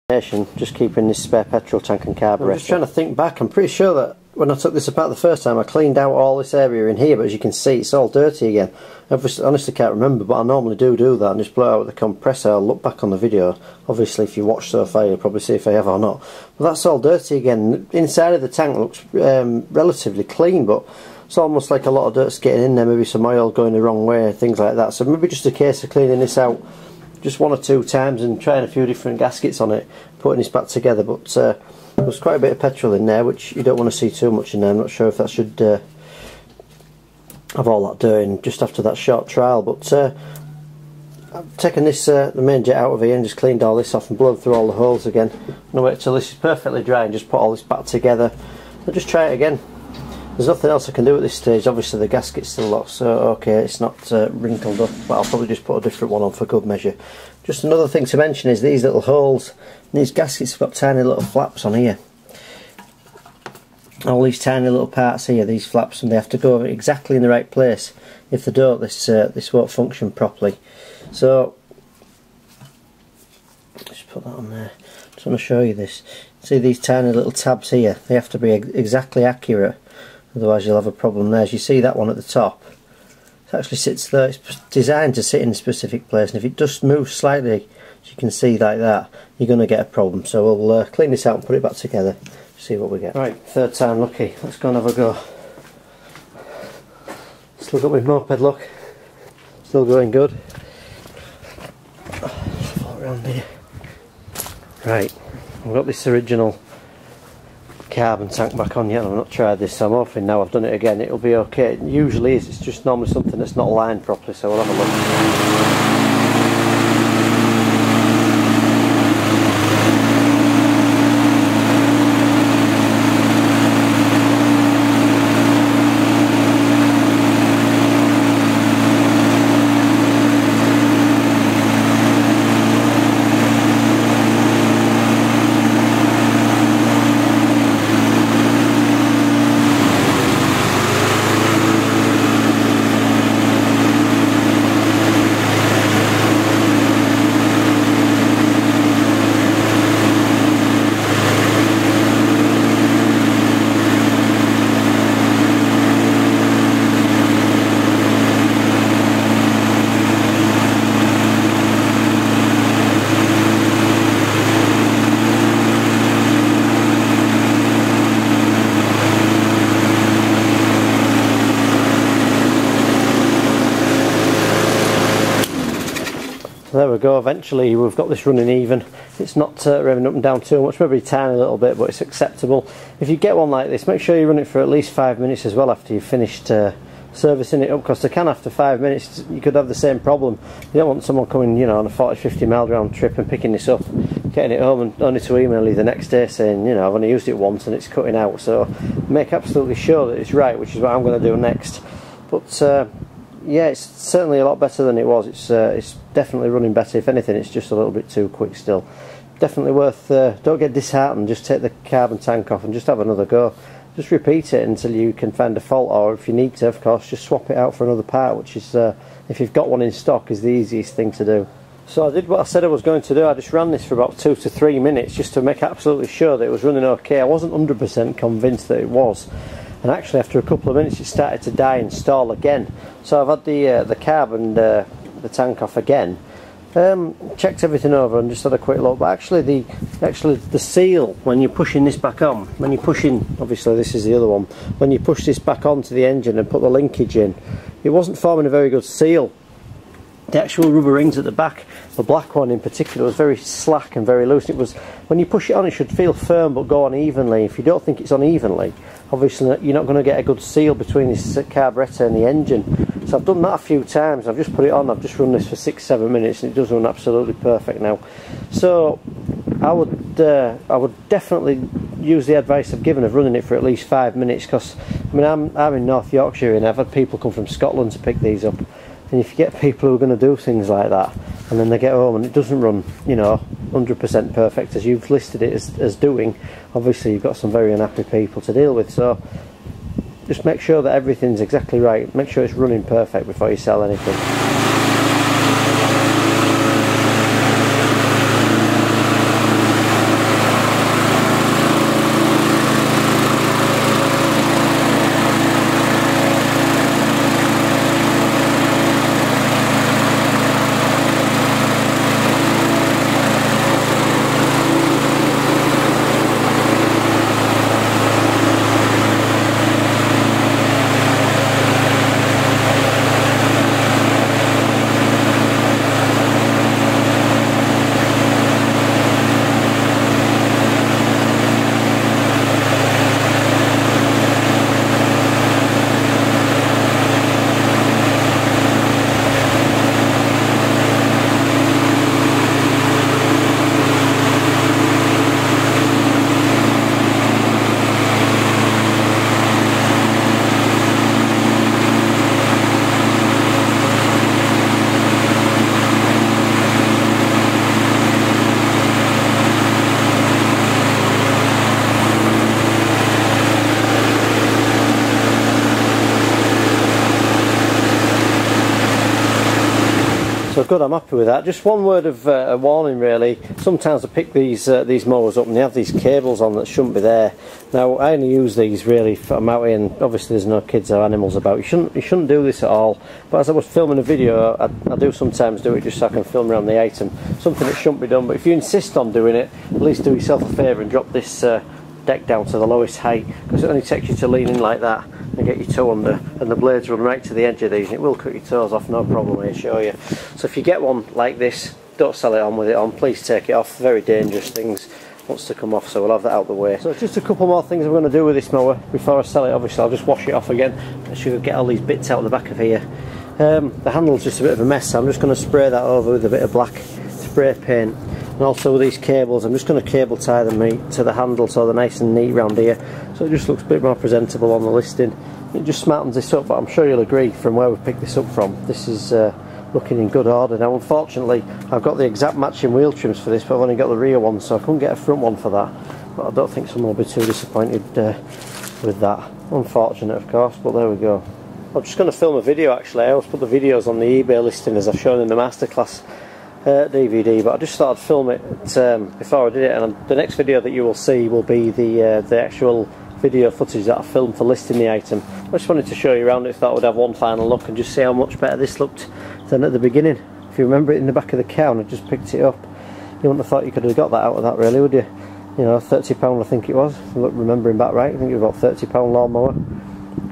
just keeping this spare petrol tank and carburetor. I'm just trying to think back. I'm pretty sure that when I took this apart the first time I cleaned out all this area in here, but as you can see it's all dirty again. I honestly can't remember, but I normally do that and just blow out with the compressor. I'll look back on the video. Obviously if you watch so far you'll probably see if I have or not. But that's all dirty again. Inside of the tank looks relatively clean, but it's almost like a lot of dirt's getting in there, maybe some oil going the wrong way, things like that. So maybe just a case of cleaning this out just 1 or 2 times and trying a few different gaskets on it, putting this back together. But there's quite a bit of petrol in there, which you don't want to see too much in there. I'm not sure if that should have all that dirt in just after that short trial. But I've taken this the main jet out of here and just cleaned all this off and blown through all the holes again. I'm going to wait till this is perfectly dry and just put all this back together. I'll just try it again. There's nothing else I can do at this stage. Obviously the gasket's still locked, so okay, it's not wrinkled up, but I'll probably just put a different one on for good measure. Just another thing to mention is these little holes. These gaskets have got tiny little flaps on here. All these tiny little parts here, these flaps, and they have to go exactly in the right place. If they don't, this won't function properly. So just put that on there. Just want to show you this. See these tiny little tabs here? They have to be exactly accurate. Otherwise you'll have a problem there. As you see that one at the top, it actually sits there. It's designed to sit in a specific place, and if it just moves slightly, as you can see like that, you're going to get a problem. So we'll clean this out and put it back together, see what we get. Right, third time lucky. Let's go and have a go. Still got my moped look. Still going good. Fall around here. Right, I've got this original carbon tank back on yet. I've not tried this, so I'm hoping now I've done it again it'll be okay. It usually is, it's just normally something that's not lined properly, so we'll have a look. There we go, eventually we've got this running even. It's not revving up and down too much, maybe a tiny little bit, but it's acceptable. If you get one like this, make sure you run it for at least 5 minutes as well after you've finished servicing it up, because they can, after 5 minutes you could have the same problem. You don't want someone coming, you know, on a 40-50 mile round trip and picking this up, getting it home and only to email you the next day saying, you know, I've only used it once and it's cutting out. So make absolutely sure that it's right, which is what I'm going to do next. But yeah, it's certainly a lot better than it was. It's definitely running better. If anything, it's just a little bit too quick still. Definitely worth, don't get disheartened, just take the carbon tank off and just have another go. Just repeat it until you can find a fault, or if you need to, of course, just swap it out for another part, which is, if you've got one in stock, is the easiest thing to do. So I did what I said I was going to do. I just ran this for about 2 to 3 minutes just to make absolutely sure that it was running okay. I wasn't 100% convinced that it was. And actually after a couple of minutes it started to die and stall again. So I've had the carb and the tank off again, checked everything over and just had a quick look. But actually the seal, when you're pushing this back on, when you're pushing, obviously this is the other one, when you push this back onto the engine and put the linkage in, it wasn't forming a very good seal. The actual rubber rings at the back, the black one in particular, was very slack and very loose. It was, when you push it on, it should feel firm but go on evenly. If you don't think it's on evenly, obviously you're not going to get a good seal between this carburetor and the engine. So I've done that a few times. I've just put it on, I've just run this for 6-7 minutes and it does run absolutely perfect now. So I would definitely use the advice I've given of running it for at least 5 minutes, because I mean I'm in North Yorkshire and I've had people come from Scotland to pick these up. And if you get people who are going to do things like that and then they get home and it doesn't run, you know, 100% perfect as you've listed it as doing, obviously you've got some very unhappy people to deal with. So just make sure that everything's exactly right, make sure it's running perfect before you sell anything. good, I'm happy with that. Just one word of a warning really. Sometimes I pick these mowers up and they have these cables on that shouldn't be there. Now I only use these really for I'm out here, and obviously there's no kids or animals about. You shouldn't do this at all. But as I was filming a video, I do sometimes do it just so I can film around the item. Something that shouldn't be done, but if you insist on doing it, at least do yourself a favour and drop this deck down to the lowest height, because it only takes you to lean in like that and get your toe under, and the blades run right to the edge of these, and it will cut your toes off, no problem, I assure you. So if you get one like this, don't sell it on with it on, please take it off. Very dangerous things wants to come off, so we'll have that out of the way. So just a couple more things I'm going to do with this mower before I sell it. Obviously I'll just wash it off again, make sure you get all these bits out the back of here. The handle's just a bit of a mess, so I'm just going to spray that over with a bit of black spray paint. And also with these cables, I'm just going to cable tie them to the handle so they're nice and neat round here, so it just looks a bit more presentable on the listing. It just smartens this up, but I'm sure you'll agree from where we picked this up from, this is looking in good order. Now unfortunately I've got the exact matching wheel trims for this, but I've only got the rear one, so I couldn't get a front one for that. But I don't think someone will be too disappointed with that. Unfortunate of course, but there we go. I'm just going to film a video actually. I always put the videos on the eBay listing as I've shown in the masterclass DVD, but I just thought I'd film it before I did it, and the next video that you will see will be the actual video footage that I filmed for listing the item. I just wanted to show you around it, thought I would have one final look and just see how much better this looked than at the beginning. If you remember it in the back of the car and I just picked it up, you wouldn't have thought you could have got that out of that really, would you? You know, £30 I think it was, remembering back right, I think it was about £30 lawnmower.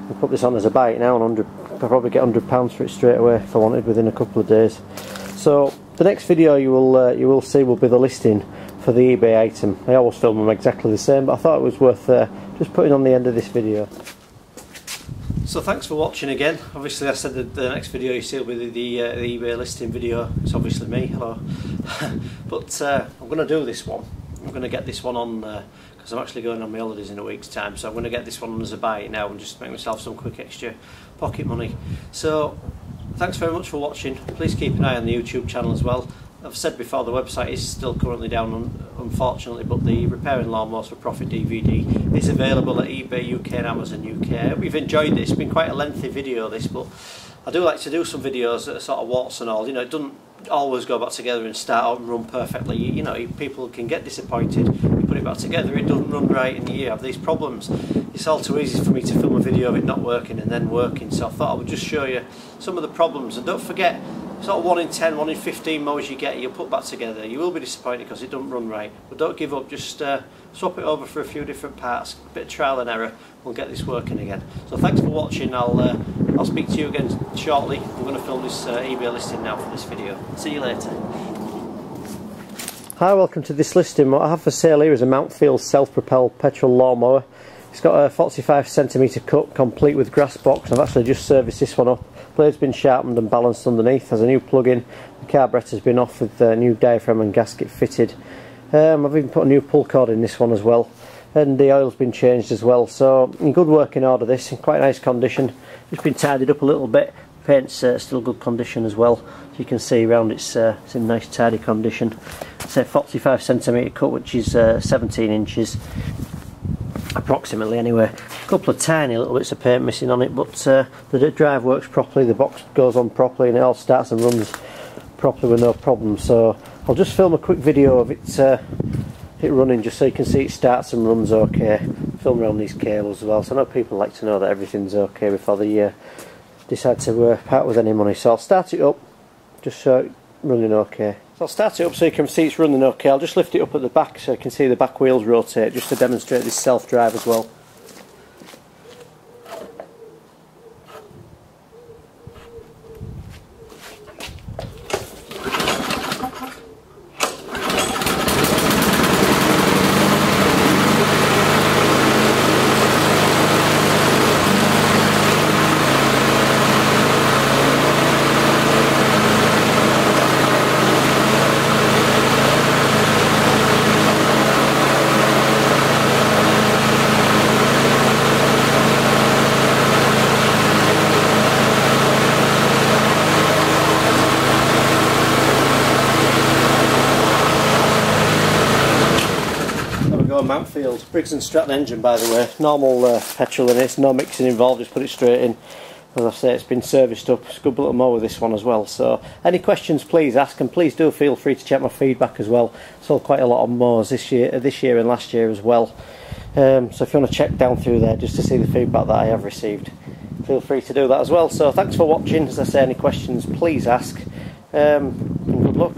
I'll put this on as a buy it now, and I'll probably get £100 for it straight away if I wanted within a couple of days. So the next video you will see will be the listing for the eBay item. I always film them exactly the same, but I thought it was worth just putting on the end of this video. So thanks for watching again. Obviously I said that the next video you see will be the eBay listing video. It's obviously me, hello. But I'm going to do this one. I'm going to get this one on because I'm actually going on my holidays in a week's time, so I'm going to get this one on as a buy it now and just make myself some quick extra pocket money. So thanks very much for watching. Please keep an eye on the YouTube channel as well. I've said before, the website is still currently down unfortunately, but the Repairing Lawnmowers for Profit DVD is available at eBay UK and Amazon UK. I hope you've enjoyed this. It's been quite a lengthy video this, but I do like to do some videos that are sort of warts and all. You know, it doesn't always go back together and start out and run perfectly. You know, people can get disappointed. You put it back together, it doesn't run right, and you have these problems. It's all too easy for me to film a video of it not working and then working, so I thought I would just show you some of the problems. And don't forget, sort of 1 in 10, 1 in 15 mowers you get, you'll put back together. You will be disappointed because it doesn't run right, but don't give up. Just swap it over for a few different parts, a bit of trial and error. We'll get this working again. So thanks for watching. I'll speak to you again shortly. I'm going to film this eBay listing now for this video. See you later. Hi, welcome to this listing. What I have for sale here is a Mountfield self-propelled petrol lawnmower. It's got a 45cm cut, complete with grass box. I've actually just serviced this one up. Blade's been sharpened and balanced underneath. There's a new plug-in. The carburettor's been off with a new diaphragm and gasket fitted. I've even put a new pull cord in this one as well, and the oil's been changed as well. So in good working order, this in quite nice condition. Just been tidied up a little bit. Paint's still good condition as well. So you can see around it's in nice tidy condition. It's a 45cm cut, which is 17 inches. Approximately anyway. A couple of tiny little bits of paint missing on it, but the drive works properly, the box goes on properly, and it all starts and runs properly with no problem. So I'll just film a quick video of it running just so you can see it starts and runs okay. Film around these cables as well, so I know people like to know that everything's okay before they decide to part with any money. So I'll start it up just so it's running okay. So I'll start it up so you can see it's running okay. I'll just lift it up at the back so you can see the back wheels rotate, just to demonstrate this self-drive as well. Mountfield, Briggs & Stratton engine by the way, normal petrol in it, no mixing involved, just put it straight in. as I say, it's been serviced up. It's a good little mower, this one as well. So any questions, please ask, and please do feel free to check my feedback as well. Sold quite a lot of mowers this year and last year as well. So if you want to check down through there just to see the feedback that I have received, feel free to do that as well. So thanks for watching. As I say, any questions, please ask. And good luck.